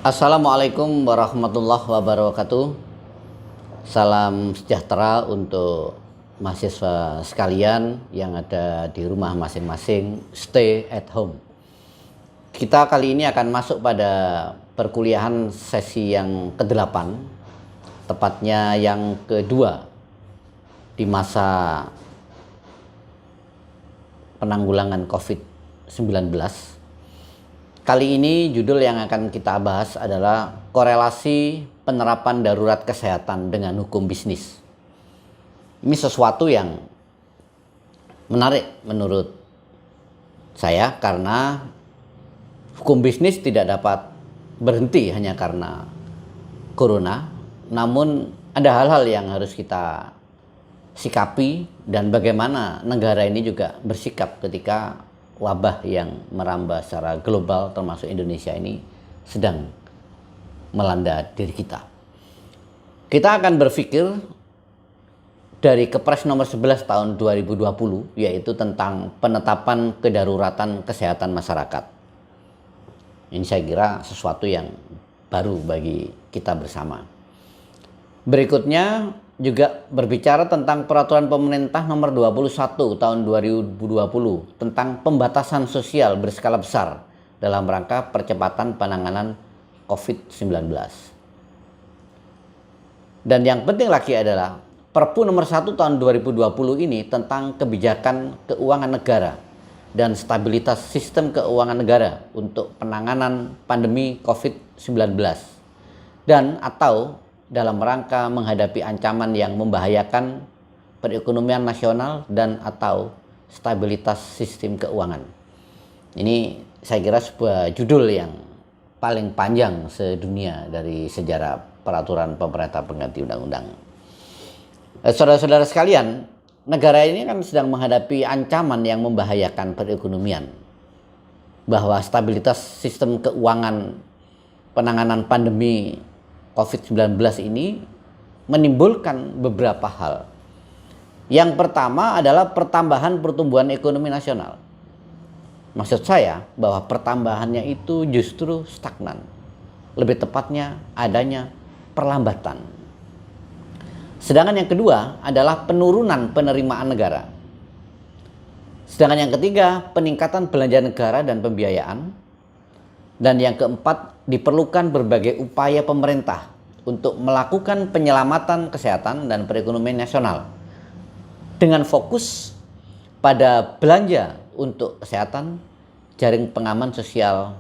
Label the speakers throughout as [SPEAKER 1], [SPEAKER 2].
[SPEAKER 1] Assalamualaikum warahmatullahi wabarakatuh. Salam sejahtera untuk mahasiswa sekalian yang ada di rumah masing-masing. Stay at home. Kita kali ini akan masuk pada perkuliahan sesi yang ke-8, tepatnya yang kedua di masa penanggulangan COVID-19. Kali ini judul yang akan kita bahas adalah korelasi penerapan darurat kesehatan dengan hukum bisnis. Ini sesuatu yang menarik menurut saya karena hukum bisnis tidak dapat berhenti hanya karena corona, namun ada hal-hal yang harus kita sikapi dan bagaimana negara ini juga bersikap ketika wabah yang merambah secara global termasuk Indonesia ini sedang melanda diri kita. Kita akan berpikir dari Kepres nomor 11 tahun 2020, yaitu tentang penetapan kedaruratan kesehatan masyarakat. Ini saya kira sesuatu yang baru bagi kita bersama. Berikutnya juga berbicara tentang peraturan pemerintah nomor 21 tahun 2020 tentang pembatasan sosial berskala besar dalam rangka percepatan penanganan COVID-19. Dan yang penting lagi adalah Perpu nomor 1 tahun 2020 ini tentang kebijakan keuangan negara dan stabilitas sistem keuangan negara untuk penanganan pandemi COVID-19 dan atau dalam rangka menghadapi ancaman yang membahayakan perekonomian nasional dan atau stabilitas sistem keuangan. Ini saya kira sebuah judul yang paling panjang sedunia dari sejarah peraturan pemerintah pengganti undang-undang. Saudara-saudara sekalian, negara ini kan sedang menghadapi ancaman yang membahayakan perekonomian, bahwa stabilitas sistem keuangan penanganan pandemi COVID-19 ini menimbulkan beberapa hal. Yang pertama adalah pertambahan pertumbuhan ekonomi nasional. Maksud saya bahwa pertambahannya itu justru stagnan. Lebih tepatnya adanya perlambatan. Sedangkan yang kedua adalah penurunan penerimaan negara. Sedangkan yang ketiga, peningkatan belanja negara dan pembiayaan. Dan yang keempat, diperlukan berbagai upaya pemerintah untuk melakukan penyelamatan kesehatan dan perekonomian nasional dengan fokus pada belanja untuk kesehatan, jaring pengaman sosial,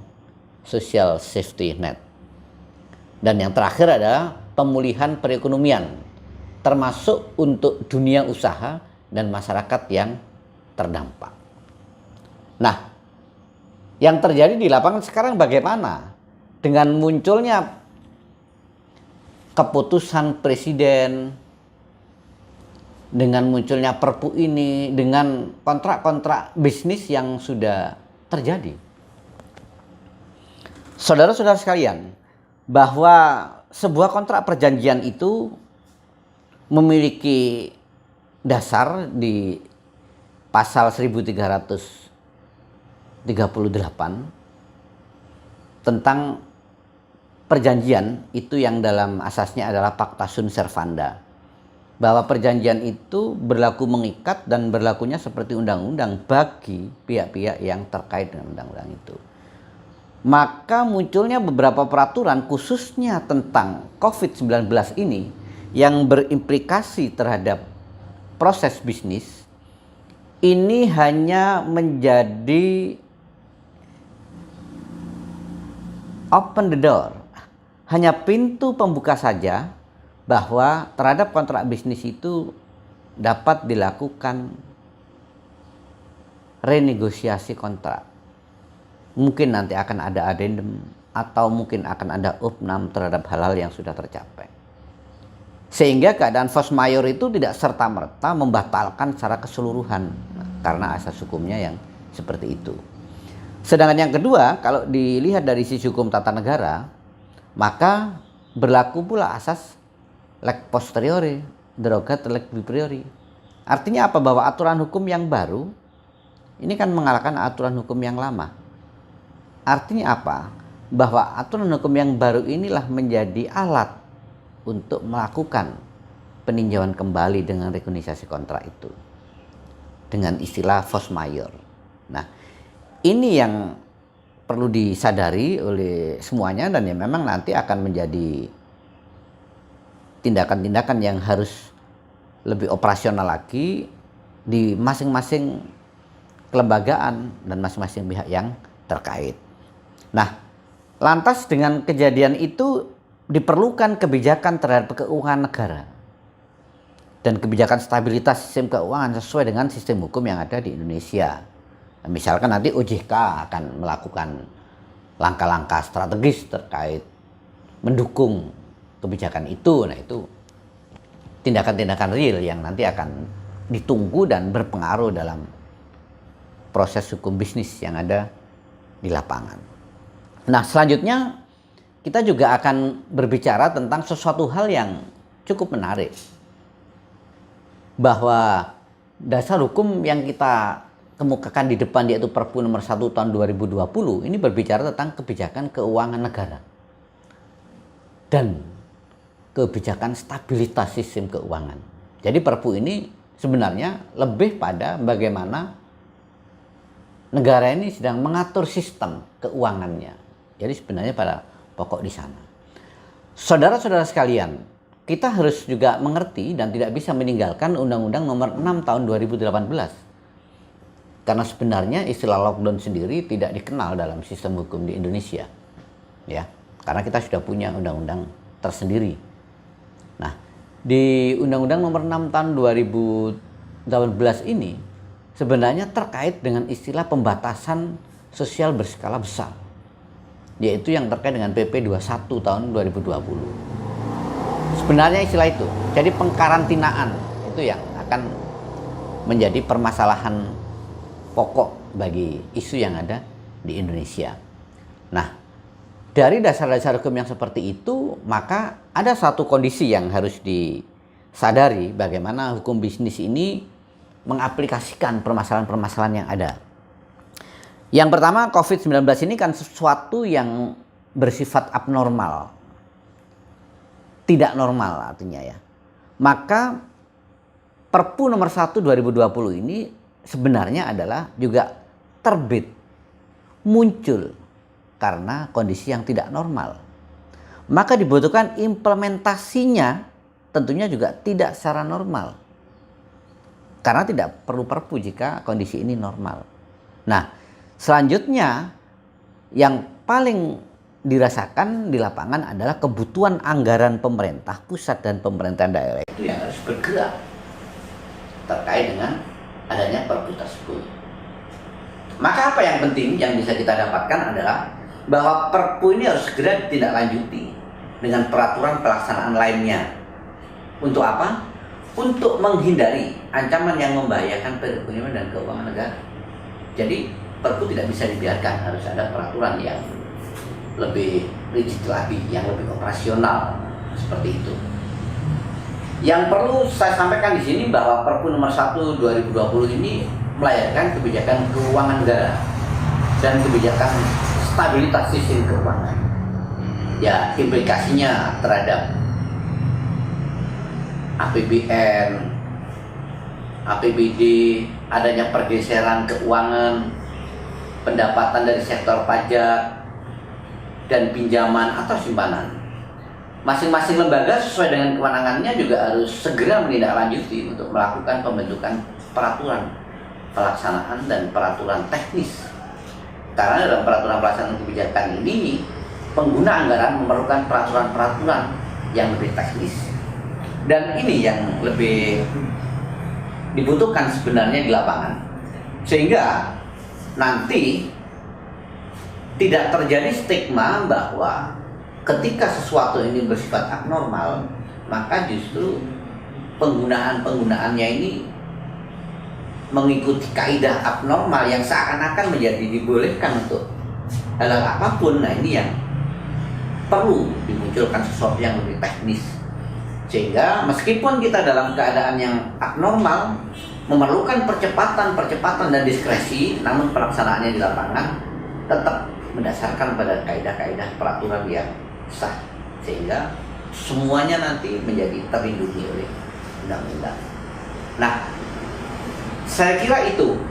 [SPEAKER 1] social safety net. Dan yang terakhir adalah pemulihan perekonomian, termasuk untuk dunia usaha dan masyarakat yang terdampak. Nah, yang terjadi di lapangan sekarang bagaimana? Dengan munculnya keputusan presiden, dengan munculnya perpu ini, dengan kontrak-kontrak bisnis yang sudah terjadi. Saudara-saudara sekalian, bahwa sebuah kontrak perjanjian itu memiliki dasar di pasal 1338 tentang perjanjian itu yang dalam asasnya adalah Pacta Sunt Servanda, bahwa perjanjian itu berlaku mengikat dan berlakunya seperti undang-undang bagi pihak-pihak yang terkait dengan undang-undang itu. Maka munculnya beberapa peraturan khususnya tentang COVID-19 ini yang berimplikasi terhadap proses bisnis ini hanya menjadi open the door, hanya pintu pembuka saja bahwa terhadap kontrak bisnis itu dapat dilakukan renegosiasi kontrak. Mungkin nanti akan ada addendum atau mungkin akan ada opnam terhadap hal-hal yang sudah tercapai. Sehingga keadaan force majeure itu tidak serta-merta membatalkan secara keseluruhan karena asas hukumnya yang seperti itu. Sedangkan yang kedua, kalau dilihat dari sisi hukum tata negara, maka berlaku pula asas leg posteriori, derogat leg priori. Artinya apa? Bahwa aturan hukum yang baru ini kan mengalahkan aturan hukum yang lama. Artinya apa? bahwa aturan hukum yang baru inilah menjadi alat untuk melakukan peninjauan kembali dengan renegosiasi kontrak itu dengan istilah force majeure. Nah, ini yang perlu disadari oleh semuanya, dan ya memang nanti akan menjadi tindakan-tindakan yang harus lebih operasional lagi di masing-masing kelembagaan dan masing-masing pihak yang terkait. Nah, lantas dengan kejadian itu diperlukan kebijakan terhadap keuangan negara dan kebijakan stabilitas sistem keuangan sesuai dengan sistem hukum yang ada di Indonesia. Misalkan nanti OJK akan melakukan langkah-langkah strategis terkait mendukung kebijakan itu. Nah, itu tindakan-tindakan real yang nanti akan ditunggu dan berpengaruh dalam proses hukum bisnis yang ada di lapangan. Nah, selanjutnya kita juga akan berbicara tentang sesuatu hal yang cukup menarik, bahwa dasar hukum yang kita kemukakan di depan, yaitu Perpu nomor 1 tahun 2020, ini berbicara tentang kebijakan keuangan negara dan kebijakan stabilitas sistem keuangan. Jadi Perpu ini sebenarnya lebih pada bagaimana negara ini sedang mengatur sistem keuangannya. Jadi sebenarnya pada pokok di sana. Saudara-saudara sekalian, kita harus juga mengerti dan tidak bisa meninggalkan Undang-Undang nomor 6 tahun 2018. Karena sebenarnya istilah lockdown sendiri tidak dikenal dalam sistem hukum di Indonesia. Ya, karena kita sudah punya undang-undang tersendiri. Nah, di Undang-Undang nomor 6 tahun 2018 ini sebenarnya terkait dengan istilah pembatasan sosial berskala besar, yaitu yang terkait dengan PP 21 tahun 2020. Sebenarnya istilah itu, jadi pengkarantinaan itu yang akan menjadi permasalahan pokok bagi isu yang ada di Indonesia. Nah, dari dasar-dasar hukum yang seperti itu, maka ada satu kondisi yang harus disadari, bagaimana hukum bisnis ini mengaplikasikan permasalahan-permasalahan yang ada. Yang pertama, COVID-19 ini kan sesuatu yang bersifat abnormal, tidak normal artinya ya. Maka Perpu nomor 1 2020 ini sebenarnya adalah juga terbit, muncul karena kondisi yang tidak normal. Maka dibutuhkan implementasinya tentunya juga tidak secara normal. Karena tidak perlu perpu jika kondisi ini normal. Nah, selanjutnya yang paling dirasakan di lapangan adalah kebutuhan anggaran pemerintah pusat dan pemerintahan daerah itu yang harus bergerak terkait dengan adanya perpu tersebut. Maka apa yang penting yang bisa kita dapatkan adalah bahwa perpu ini harus segera ditindaklanjuti dengan peraturan pelaksanaan lainnya. Untuk apa? Untuk menghindari ancaman yang membahayakan perekonomian dan keuangan negara. Jadi perpu tidak bisa dibiarkan, harus ada peraturan yang lebih rigid lagi, yang lebih operasional seperti itu. Yang perlu saya sampaikan di sini bahwa Perpu nomor 1 2020 ini melahirkan kebijakan keuangan negara dan kebijakan stabilitas sistem keuangan. Ya, implikasinya terhadap APBN, APBD, adanya pergeseran keuangan, pendapatan dari sektor pajak dan pinjaman atau simpanan. Masing-masing lembaga sesuai dengan kewenangannya juga harus segera menindaklanjuti untuk melakukan pembentukan peraturan pelaksanaan dan peraturan teknis. Karena dalam peraturan pelaksanaan kebijakan ini, pengguna anggaran memerlukan peraturan-peraturan yang lebih teknis. Dan ini yang lebih dibutuhkan sebenarnya di lapangan. Sehingga nanti tidak terjadi stigma bahwa ketika sesuatu ini bersifat abnormal, maka justru penggunaannya ini mengikuti kaidah abnormal yang seakan-akan menjadi dibolehkan untuk hal apapun. Nah, ini yang perlu dimunculkan sesuatu yang lebih teknis, sehingga meskipun kita dalam keadaan yang abnormal memerlukan percepatan dan diskresi, namun pelaksanaannya di lapangan tetap mendasarkan pada kaidah-kaidah peraturan yang sah, sehingga semuanya nanti menjadi terlindungi oleh undang-undang. Nah, saya kira itu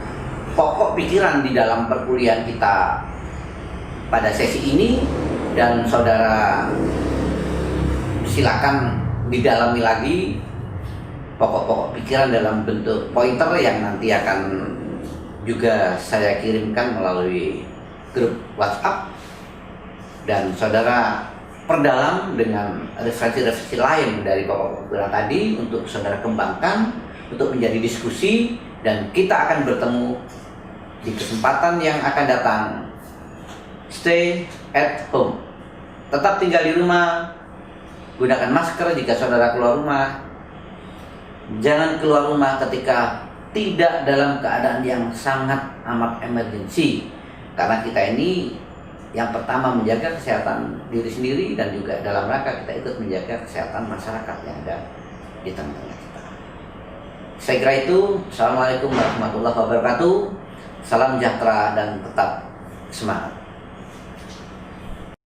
[SPEAKER 1] pokok pikiran di dalam perkuliahan kita pada sesi ini, dan saudara silakan didalami lagi pokok-pokok pikiran dalam bentuk pointer yang nanti akan juga saya kirimkan melalui grup WhatsApp, dan saudara perdalam dengan referensi-referensi lain dari pokok pikiran tadi untuk saudara kembangkan untuk menjadi diskusi, dan kita akan bertemu di kesempatan yang akan datang. Stay at home, tetap tinggal di rumah, gunakan masker jika saudara keluar rumah. Jangan keluar rumah ketika tidak dalam keadaan yang sangat amat emergensi, karena kita ini yang pertama menjaga kesehatan diri sendiri dan juga dalam rangka kita ikut menjaga kesehatan masyarakat yang ada di tengah-tengah kita. Saya kira itu. Assalamualaikum warahmatullahi wabarakatuh. Salam sejahtera dan tetap semangat.